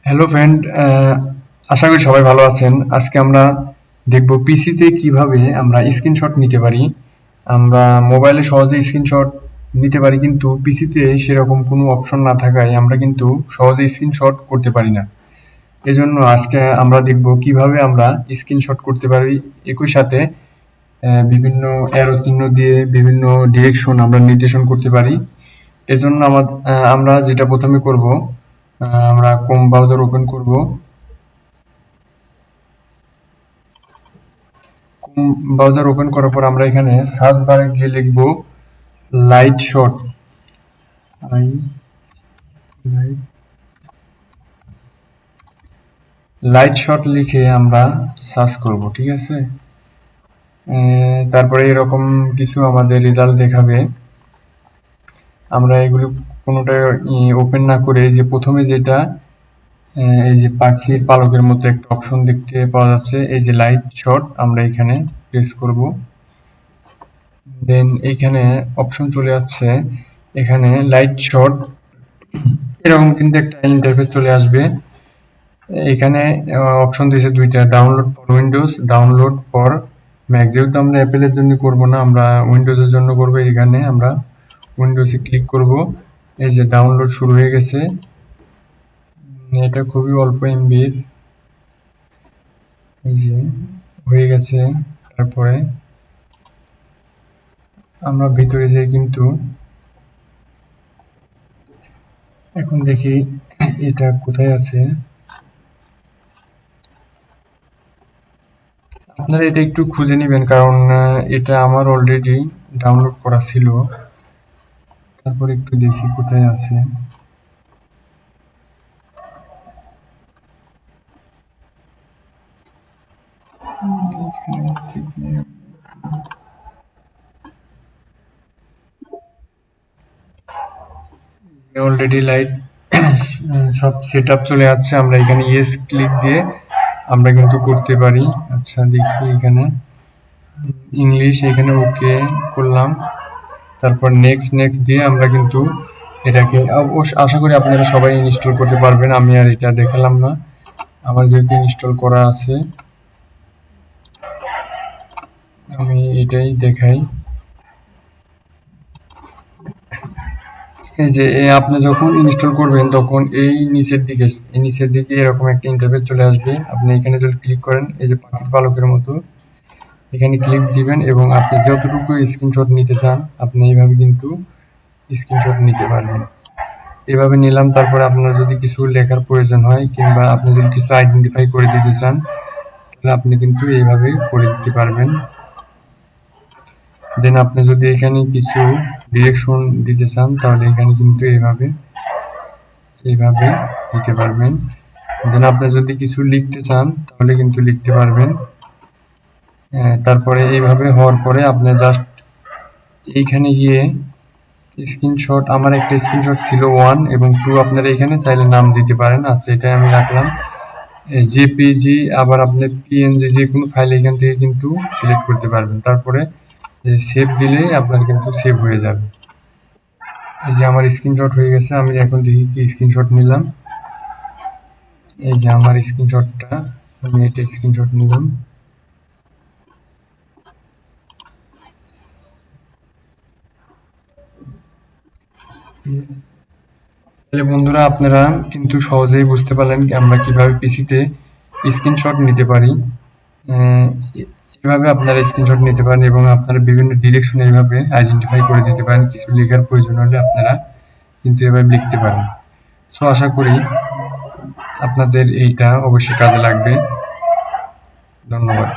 Hello friend, আশা করি সবাই ভালো আছেন। আজকে আমরা দেখব পিসিতে কিভাবে আমরা স্ক্রিনশট নিতে পারি। আমরা মোবাইলে সহজে স্ক্রিনশট নিতে পারি, কিন্তু পিসিতে সেরকম কোনো অপশন না থাকায় আমরা কিন্তু সহজে স্ক্রিনশট করতে পারি না। এজন্য আজকে আমরা দেখব কিভাবে আমরা স্ক্রিনশট করতে পারি। একই সাথে বিভিন্ন অ্যারো চিহ্ন দিয়ে বিভিন্ন ডিরেকশন আমরা নির্দেশন করতে পারি। এজন্য আমরা যেটা প্রথমে করব, আমরা ক্রোম ব্রাউজার ওপেন করব। ক্রোম ব্রাউজার ওপেন করার পর আমরা এখানে সার্চ বারে গিয়ে লিখব লাইট শট। লাইট শট লিখে আমরা সার্চ করব, ঠিক আছে। তারপরে এরকম কিছু আমাদের রেজাল্ট দেখাবে। আমরা এগুলো কোনোটা ওপেন না করে যে প্রথমে যেটা এই যে পাখির পালকের মতো একটা অপশন দেখতে পাওয়া যাচ্ছে, এই যে লাইট শট, আমরা এখানে প্রেস করব। দেন এইখানে অপশন চলে যাচ্ছে, এখানে লাইট শট এরকম কিন্তু একটা ইন্টারফেস চলে আসবে। এখানে অপশন দিয়েছে দুইটা, download for Windows, download for Mac. যেহেতু আমরা অ্যাপেলের জন্য করব না, আমরা উইন্ডোজের জন্য করব। এখানে আমরা উইন্ডোজে ক্লিক করব। এই যে ডাউনলোড শুরু হয়ে গেছে। এটা খুবই অল্প এমবির, এই যে হয়ে গেছে। তারপরে আমরা ভিতরে যাই, কিন্তু এখন দেখি এটা কোথায় আছে। আপনারা এটা একটু খুঁজে নেবেন, কারণ এটা আমার অলরেডি ডাউনলোড করা ছিল। তারপর একটু দেখি কোথায় আছে। অলরেডি লাইট সব সেট আপ চলে যাচ্ছে। আমরা এখানে ইয়েস ক্লিক দিয়ে আমরা কিন্তু করতে পারি। আচ্ছা দেখি, এখানে ইংলিশ, এখানে ওকে করলাম। তারপর নেক্সট নেক্সট দিয়ে আমরা কিন্তু এটাকে আশা করি আপনারা সবাই ইনস্টল করতে পারবেন। আমি আর এটা দেখালাম না, আমার যেহেতু ইনস্টল করা আছে আমি এটাই দেখাই। এই যে আপনি যখন ইনস্টল করবেন তখন এই নিচের দিকে এরকম একটা ইন্টারফেস চলে আসবে। আপনি এখানে যদি ক্লিক করেন, এই যে পাখির পালকের মতো, এখানে ক্লিক দিবেন এবং আপনি যতটুকু স্ক্রিনশট নিতে চান আপনি এইভাবে কিন্তু স্ক্রিনশট নিতে পারবেন। এভাবে নিলাম। তারপরে আপনার যদি কিছু লেখার প্রয়োজন হয় কিংবা আপনি যদি কিছু আইডেন্টিফাই করে দিতে চান, তাহলে আপনি কিন্তু এইভাবে করে দিতে পারবেন। দেন আপনি যদি এখানে কিছু ডিরেকশন দিতে চান, তাহলে এখানে কিন্তু এইভাবে দিতে পারবেন। দেন আপনি যদি কিছু লিখতে চান তাহলে কিন্তু লিখতে পারবেন। তারপরে এইভাবে হওয়ার পরে আপনি জাস্ট এইখানে গিয়ে স্ক্রিনশট, আমার একটা স্ক্রিনশট ছিল 1 এবং 2, আপনারা এখানে চাইলে নাম দিতে পারেন। আচ্ছা, এটাই আমি রাখলাম জেপিজি। আবার আপনি পিএনজি যে কোনো ফাইল এখান থেকে কিন্তু সিলেক্ট করতে পারবেন। তারপরে সেভ দিলেই আপনার কিন্তু সেভ হয়ে যাবে। এই যে আমার স্ক্রিনশট হয়ে গেছে। আমি এখন দেখি কি স্ক্রিনশট নিলাম। এই যে আমার স্ক্রিনশটটা, আমি এটা স্ক্রিনশট নিলাম। তাহলে বন্ধুরা, আপনারা কিন্তু সহজেই বুঝতে পারলেন আমরা কিভাবে পিসিতে স্ক্রিনশট নিতে পারি। এভাবে আপনারা স্ক্রিনশট নিতে পারেন এবং আপনারা বিভিন্ন ডিরেকশন এইভাবে আইডেন্টিফাই করে দিতে পারেন। কিছু লেখার প্রয়োজন হলে আপনারা কিন্তু এভাবে লিখতে পারেন। সো আশা করি আপনাদের এইটা অবশ্যই কাজে লাগবে। ধন্যবাদ।